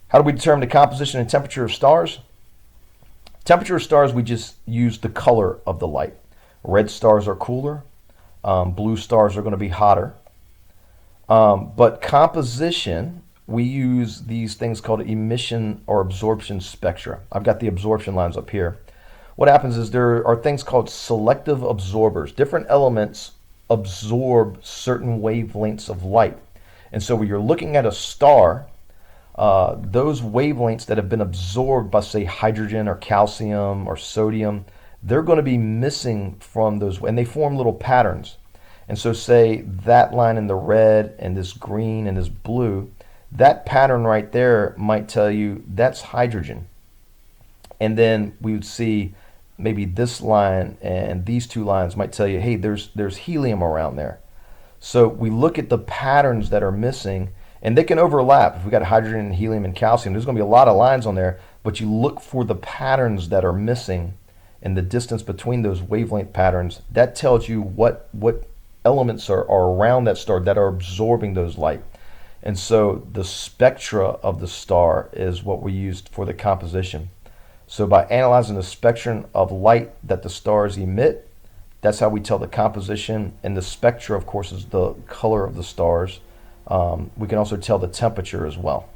How do we determine the composition and temperature of stars? Temperature of stars, we just use the color of the light. Red stars are cooler. Blue stars are going to be hotter. But composition, we use these things called emission or absorption spectra. I've got the absorption lines up here. What happens is there are things called selective absorbers. Different elements absorb certain wavelengths of light. And so when you're looking at a star, those wavelengths that have been absorbed by, say, hydrogen or calcium or sodium, they're going to be missing from those, and they form little patterns. And so say that line in the red and this green and this blue, that pattern right there might tell you that's hydrogen. And then we would see maybe this line and these two lines might tell you, hey, there's helium around there. So we look at the patterns that are missing, and they can overlap. If we got hydrogen, helium, and calcium, there's going to be a lot of lines on there, but you look for the patterns that are missing and the distance between those wavelength patterns. That tells you what elements are around that star that are absorbing those light. And so the spectra of the star is what we used for the composition. So by analyzing the spectrum of light that the stars emit, that's how we tell the composition. And the spectra, of course, is the color of the stars. We can also tell the temperature as well.